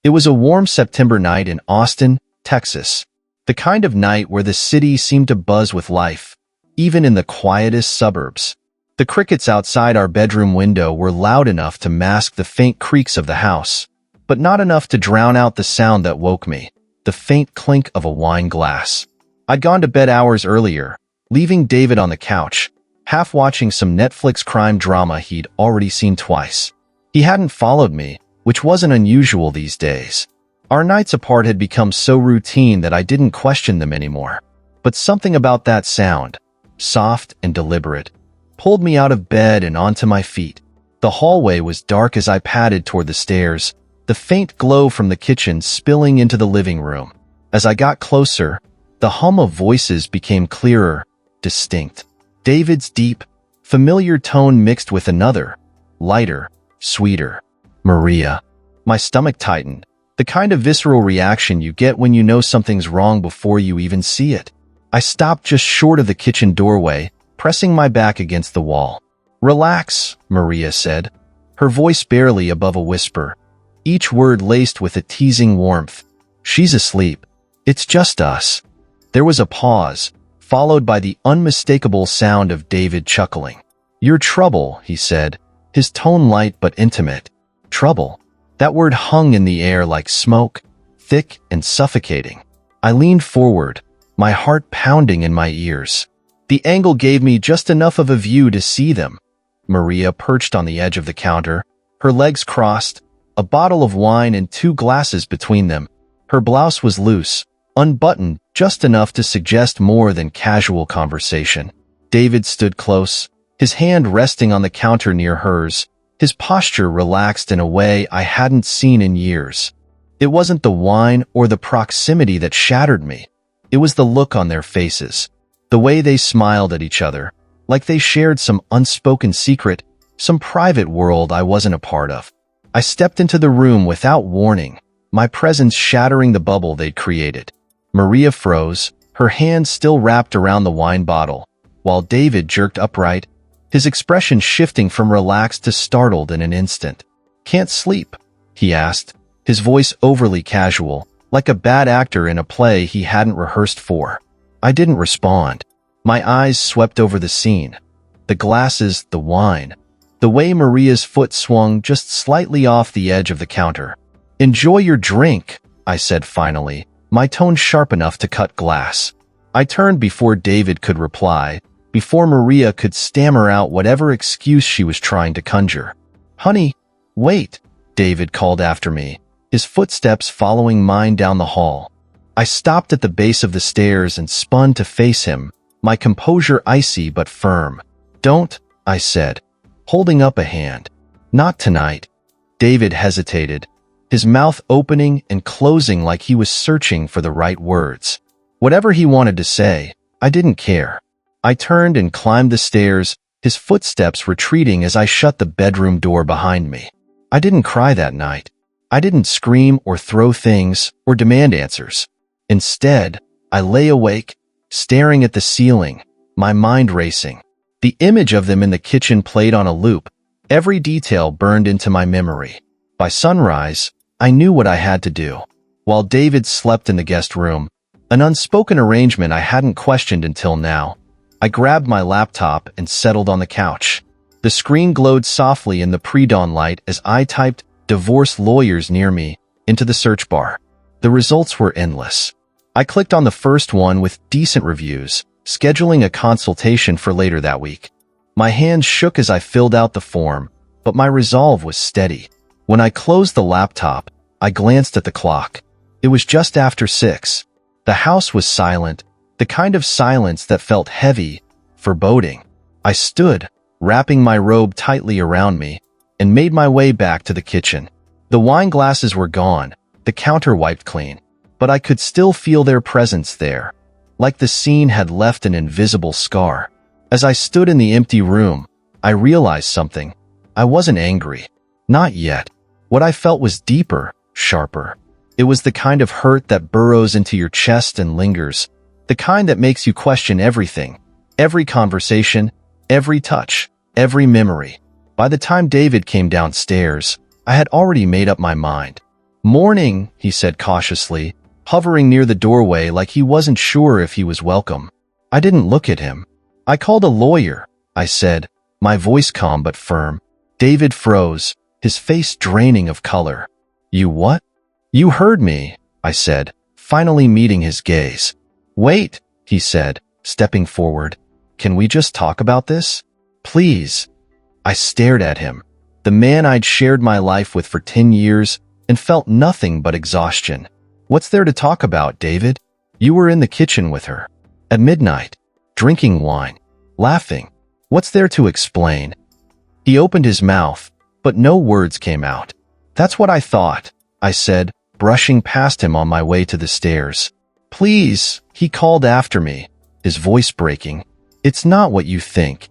It was a warm September night in Austin, Texas. The kind of night where the city seemed to buzz with life, even in the quietest suburbs. The crickets outside our bedroom window were loud enough to mask the faint creaks of the house, but not enough to drown out the sound that woke me, the faint clink of a wine glass. I'd gone to bed hours earlier, leaving David on the couch, half watching some Netflix crime drama he'd already seen twice. He hadn't followed me, which wasn't unusual these days. Our nights apart had become so routine that I didn't question them anymore. But something about that sound, soft and deliberate, pulled me out of bed and onto my feet. The hallway was dark as I padded toward the stairs, the faint glow from the kitchen spilling into the living room. As I got closer, the hum of voices became clearer, distinct. David's deep, familiar tone mixed with another, lighter, sweeter. Maria. My stomach tightened, the kind of visceral reaction you get when you know something's wrong before you even see it. I stopped just short of the kitchen doorway, pressing my back against the wall. "Relax," Maria said, her voice barely above a whisper, each word laced with a teasing warmth. "She's asleep. It's just us." There was a pause, followed by the unmistakable sound of David chuckling. "Your trouble," he said, his tone light but intimate. Trouble. That word hung in the air like smoke, thick and suffocating. I leaned forward, my heart pounding in my ears. The angle gave me just enough of a view to see them. Maria perched on the edge of the counter, her legs crossed, a bottle of wine and 2 glasses between them. Her blouse was loose, unbuttoned just enough to suggest more than casual conversation. David stood close, his hand resting on the counter near hers, his posture relaxed in a way I hadn't seen in years. It wasn't the wine or the proximity that shattered me. It was the look on their faces, the way they smiled at each other, like they shared some unspoken secret, some private world I wasn't a part of. I stepped into the room without warning, my presence shattering the bubble they'd created. Maria froze, her hand still wrapped around the wine bottle, while David jerked upright, his expression shifting from relaxed to startled in an instant. "Can't sleep?" he asked, his voice overly casual, like a bad actor in a play he hadn't rehearsed for. I didn't respond. My eyes swept over the scene. The glasses, the wine, the way Maria's foot swung just slightly off the edge of the counter. "Enjoy your drink," I said finally, my tone sharp enough to cut glass. I turned before David could reply, before Maria could stammer out whatever excuse she was trying to conjure. "Honey, wait," David called after me, his footsteps following mine down the hall. I stopped at the base of the stairs and spun to face him, my composure icy but firm. "Don't," I said, holding up a hand. "Not tonight." David hesitated, his mouth opening and closing like he was searching for the right words. Whatever he wanted to say, I didn't care. I turned and climbed the stairs, his footsteps retreating as I shut the bedroom door behind me. I didn't cry that night. I didn't scream or throw things or demand answers. Instead, I lay awake, staring at the ceiling, my mind racing. The image of them in the kitchen played on a loop, every detail burned into my memory. By sunrise, I knew what I had to do. While David slept in the guest room, an unspoken arrangement I hadn't questioned until now, I grabbed my laptop and settled on the couch. The screen glowed softly in the pre-dawn light as I typed "divorce lawyers" near me into the search bar. The results were endless. I clicked on the first one with decent reviews, scheduling a consultation for later that week. My hands shook as I filled out the form, but my resolve was steady. When I closed the laptop, I glanced at the clock. It was just after 6. The house was silent, the kind of silence that felt heavy, foreboding. I stood, wrapping my robe tightly around me, and made my way back to the kitchen. The wine glasses were gone, the counter wiped clean, but I could still feel their presence there, like the scene had left an invisible scar. As I stood in the empty room, I realized something. I wasn't angry. Not yet. What I felt was deeper, sharper. It was the kind of hurt that burrows into your chest and lingers, the kind that makes you question everything, every conversation, every touch, every memory. By the time David came downstairs, I had already made up my mind. "Morning," he said cautiously, hovering near the doorway like he wasn't sure if he was welcome. I didn't look at him. "I called a lawyer," I said, my voice calm but firm. David froze, his face draining of color. "You what?" "You heard me," I said, finally meeting his gaze. "Wait," he said, stepping forward. "Can we just talk about this? Please." I stared at him, the man I'd shared my life with for 10 years, and felt nothing but exhaustion. "What's there to talk about, David? You were in the kitchen with her. At midnight, drinking wine, laughing. What's there to explain?" He opened his mouth, but no words came out. "That's what I thought," I said, brushing past him on my way to the stairs. "Please," he called after me, his voice breaking. "It's not what you think."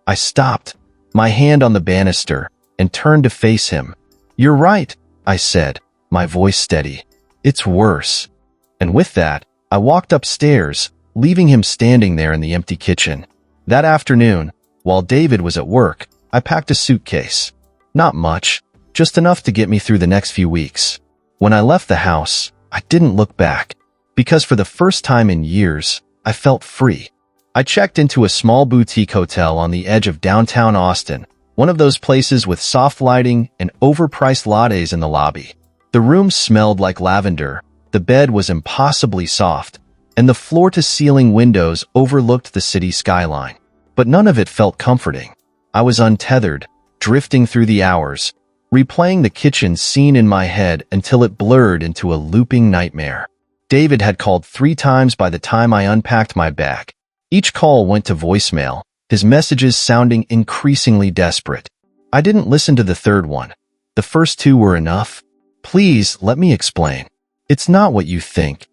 I stopped, my hand on the banister, and turned to face him. "You're right," I said, my voice steady. "It's worse." And with that, I walked upstairs, leaving him standing there in the empty kitchen. That afternoon, while David was at work, I packed a suitcase. Not much, just enough to get me through the next few weeks. When I left the house, I didn't look back, because for the first time in years, I felt free. I checked into a small boutique hotel on the edge of downtown Austin, one of those places with soft lighting and overpriced lattes in the lobby. The room smelled like lavender, the bed was impossibly soft, and the floor-to-ceiling windows overlooked the city skyline. But none of it felt comforting. I was untethered, drifting through the hours, replaying the kitchen scene in my head until it blurred into a looping nightmare. David had called 3 times by the time I unpacked my bag. Each call went to voicemail, his messages sounding increasingly desperate. I didn't listen to the third one. The first 2 were enough. "Please, let me explain. It's not what you think.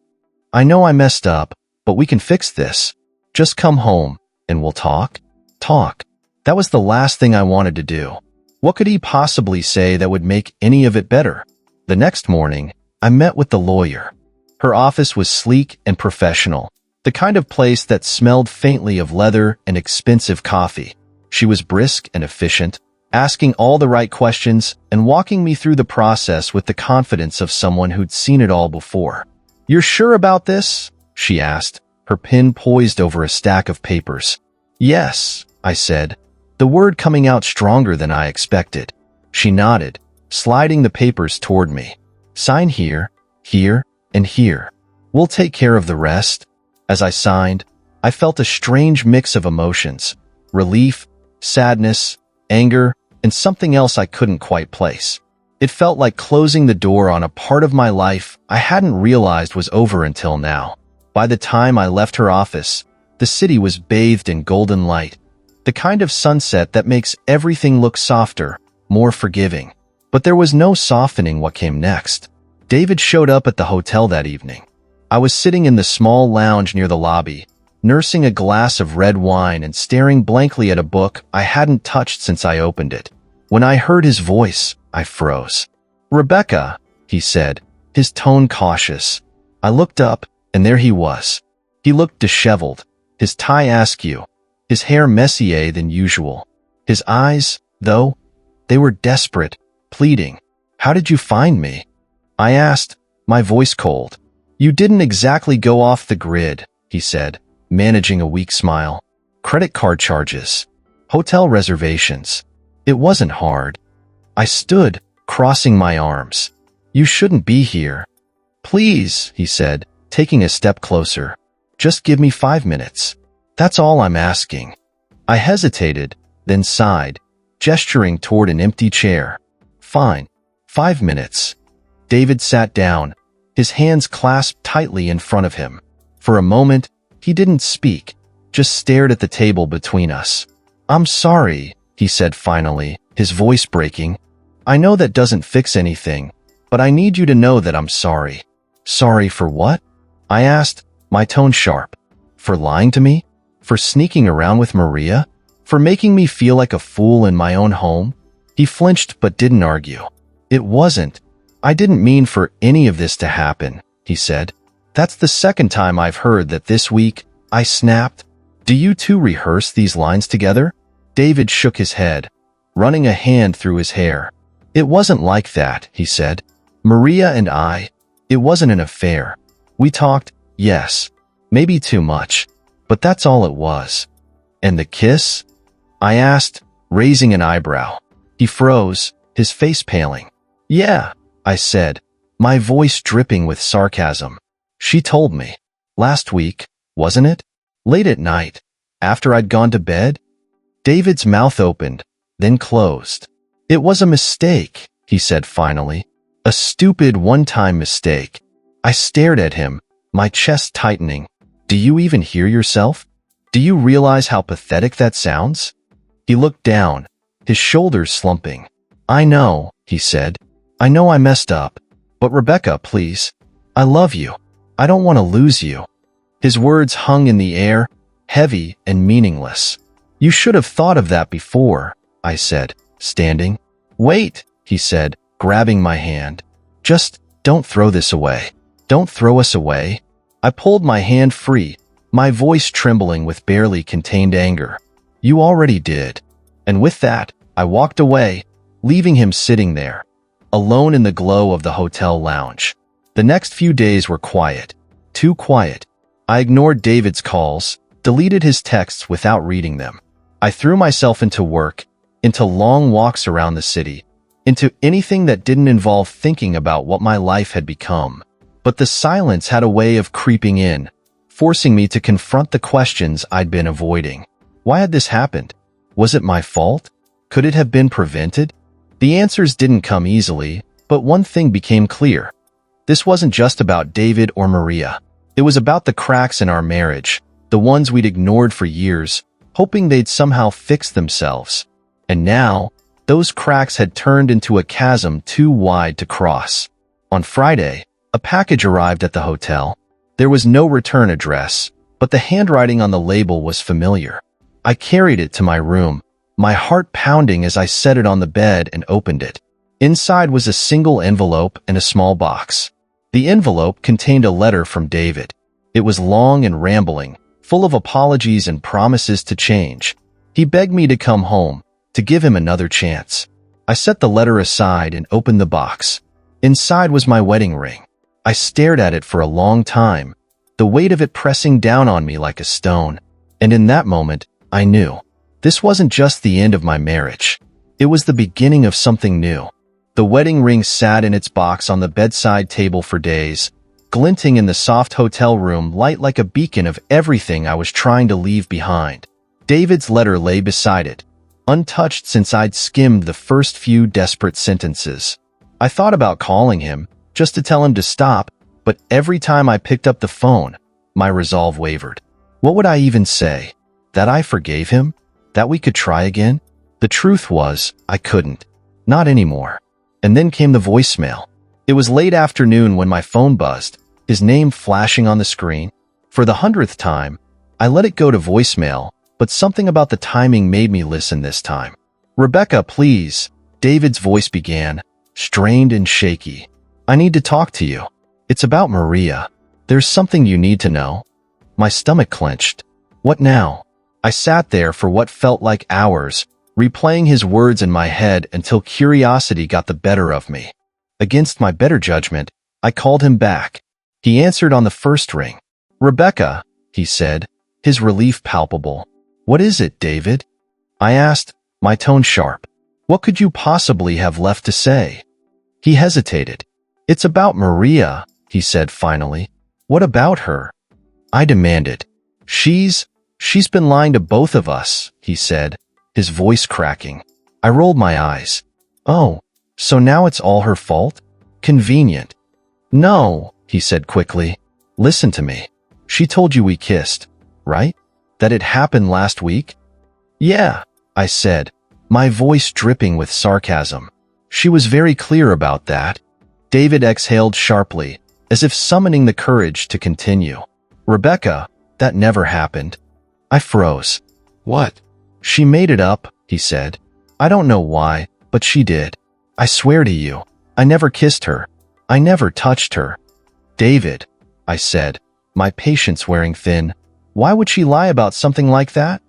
I know I messed up, but we can fix this. Just come home, and we'll talk." Talk. That was the last thing I wanted to do. What could he possibly say that would make any of it better? The next morning, I met with the lawyer. Her office was sleek and professional, the kind of place that smelled faintly of leather and expensive coffee. She was brisk and efficient, asking all the right questions and walking me through the process with the confidence of someone who'd seen it all before. "You're sure about this?" she asked, her pen poised over a stack of papers. "Yes," I said, the word coming out stronger than I expected. She nodded, sliding the papers toward me. "Sign here, here, and here. We'll take care of the rest." As I signed, I felt a strange mix of emotions: relief, sadness, anger, and something else I couldn't quite place. It felt like closing the door on a part of my life I hadn't realized was over until now. By the time I left her office, the city was bathed in golden light, the kind of sunset that makes everything look softer, more forgiving. But there was no softening what came next. David showed up at the hotel that evening. I was sitting in the small lounge near the lobby, nursing a glass of red wine and staring blankly at a book I hadn't touched since I opened it. When I heard his voice, I froze. "Rebecca," he said, his tone cautious. I looked up, and there he was. He looked disheveled, his tie askew, his hair messier than usual. His eyes, though, they were desperate, pleading. "How did you find me?" I asked, my voice cold. "You didn't exactly go off the grid," he said, managing a weak smile. "Credit card charges, hotel reservations. It wasn't hard." I stood, crossing my arms. "You shouldn't be here." "Please," he said, taking a step closer. "Just give me 5 minutes. That's all I'm asking." I hesitated, then sighed, gesturing toward an empty chair. "Fine. 5 minutes." David sat down, his hands clasped tightly in front of him. For a moment, he didn't speak, just stared at the table between us. "I'm sorry," he said finally, his voice breaking. "I know that doesn't fix anything, but I need you to know that I'm sorry." "Sorry for what?" I asked, my tone sharp. "For lying to me? For sneaking around with Maria? For making me feel like a fool in my own home?" He flinched but didn't argue. "It wasn't. I didn't mean for any of this to happen," he said. "That's the second time I've heard that this week," I snapped. "Do you two rehearse these lines together?" David shook his head, running a hand through his hair. "It wasn't like that," he said. Maria and I, it wasn't an affair. We talked, yes, maybe too much, but that's all it was. And the kiss? I asked, raising an eyebrow. He froze, his face paling. Yeah, I said, my voice dripping with sarcasm. She told me. Last week, wasn't it? Late at night, after I'd gone to bed? David's mouth opened, then closed. It was a mistake, he said finally. A stupid one-time mistake. I stared at him, my chest tightening. Do you even hear yourself? Do you realize how pathetic that sounds? He looked down, his shoulders slumping. I know, he said. I know I messed up. But Rebecca, please. I love you. I don't want to lose you. His words hung in the air, heavy and meaningless. You should have thought of that before, I said, standing. Wait, he said, grabbing my hand. Just don't throw this away. Don't throw us away. I pulled my hand free, my voice trembling with barely contained anger. You already did. And with that, I walked away, leaving him sitting there, alone in the glow of the hotel lounge. The next few days were quiet. Too quiet. I ignored David's calls, deleted his texts without reading them. I threw myself into work, into long walks around the city, into anything that didn't involve thinking about what my life had become. But the silence had a way of creeping in, forcing me to confront the questions I'd been avoiding. Why had this happened? Was it my fault? Could it have been prevented? The answers didn't come easily, but one thing became clear. This wasn't just about David or Maria. It was about the cracks in our marriage, the ones we'd ignored for years, hoping they'd somehow fix themselves. And now, those cracks had turned into a chasm too wide to cross. On Friday, a package arrived at the hotel. There was no return address, but the handwriting on the label was familiar. I carried it to my room, my heart pounding as I set it on the bed and opened it. Inside was a single envelope and a small box. The envelope contained a letter from David. It was long and rambling, full of apologies and promises to change. He begged me to come home, to give him another chance. I set the letter aside and opened the box. Inside was my wedding ring. I stared at it for a long time, the weight of it pressing down on me like a stone. And in that moment, I knew. This wasn't just the end of my marriage. It was the beginning of something new. The wedding ring sat in its box on the bedside table for days, glinting in the soft hotel room light like a beacon of everything I was trying to leave behind. David's letter lay beside it, untouched since I'd skimmed the first few desperate sentences. I thought about calling him, just to tell him to stop, but every time I picked up the phone, my resolve wavered. What would I even say? That I forgave him? That we could try again? The truth was, I couldn't. Not anymore. And then came the voicemail. It was late afternoon when my phone buzzed, his name flashing on the screen. For the 100th time, I let it go to voicemail, but something about the timing made me listen this time. Rebecca, please, David's voice began, strained and shaky. I need to talk to you. It's about Maria. There's something you need to know. My stomach clenched. What now? I sat there for what felt like hours, replaying his words in my head until curiosity got the better of me. Against my better judgment, I called him back. He answered on the first ring. Rebecca, he said, his relief palpable. What is it, David? I asked, my tone sharp. What could you possibly have left to say? He hesitated. It's about Maria, he said finally. What about her? I demanded. She's been lying to both of us, he said, his voice cracking. I rolled my eyes. Oh, so now it's all her fault? Convenient. No, he said quickly. Listen to me. She told you we kissed, right? That it happened last week? Yeah, I said, my voice dripping with sarcasm. She was very clear about that. David exhaled sharply, as if summoning the courage to continue. Rebecca, that never happened. I froze. What? She made it up, he said. I don't know why, but she did. I swear to you, I never kissed her. I never touched her. David, I said, my patience wearing thin. Why would she lie about something like that?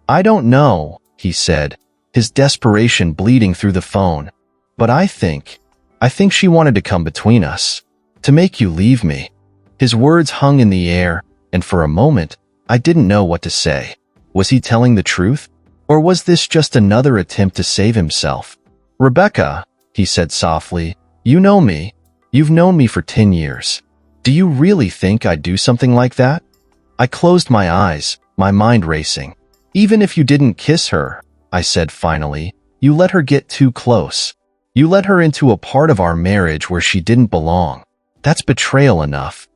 I don't know, he said, his desperation bleeding through the phone. But I think I think she wanted to come between us, to make you leave me." His words hung in the air, and for a moment, I didn't know what to say. Was he telling the truth? Or was this just another attempt to save himself? "Rebecca," he said softly, "you know me. You've known me for 10 years. Do you really think I'd do something like that?" I closed my eyes, my mind racing. "Even if you didn't kiss her," I said finally, "you let her get too close. You let her into a part of our marriage where she didn't belong. That's betrayal enough."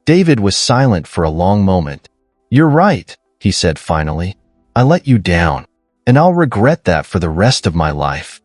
David was silent for a long moment. "You're right," he said finally. "I let you down, and I'll regret that for the rest of my life."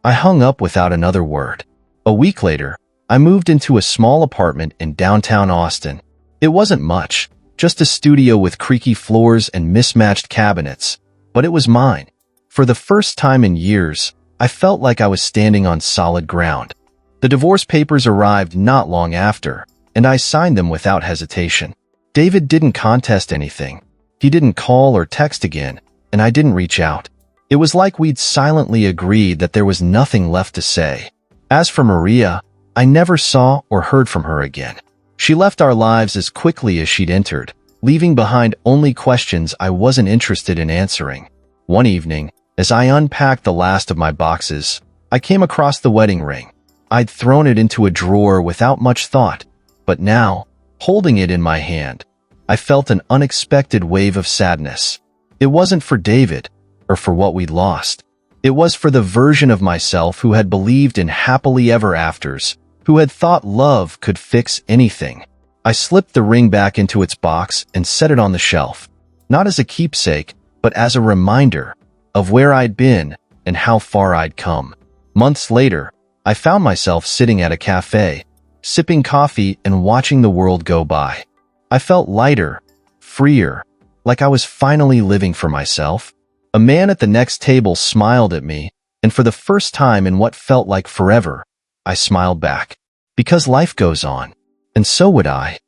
I hung up without another word. A week later, I moved into a small apartment in downtown Austin. It wasn't much, just a studio with creaky floors and mismatched cabinets, but it was mine. For the first time in years, I felt like I was standing on solid ground. The divorce papers arrived not long after, and I signed them without hesitation. David didn't contest anything. He didn't call or text again, and I didn't reach out. It was like we'd silently agreed that there was nothing left to say. As for Maria, I never saw or heard from her again. She left our lives as quickly as she'd entered, leaving behind only questions I wasn't interested in answering. One evening, as I unpacked the last of my boxes, I came across the wedding ring. I'd thrown it into a drawer without much thought, but now, holding it in my hand, I felt an unexpected wave of sadness. It wasn't for David, or for what we'd lost. It was for the version of myself who had believed in happily ever afters, who had thought love could fix anything. I slipped the ring back into its box and set it on the shelf, not as a keepsake, but as a reminder of where I'd been and how far I'd come. Months later, I found myself sitting at a cafe, sipping coffee and watching the world go by. I felt lighter, freer, like I was finally living for myself. A man at the next table smiled at me, and for the first time in what felt like forever, I smiled back. Because life goes on, and so would I.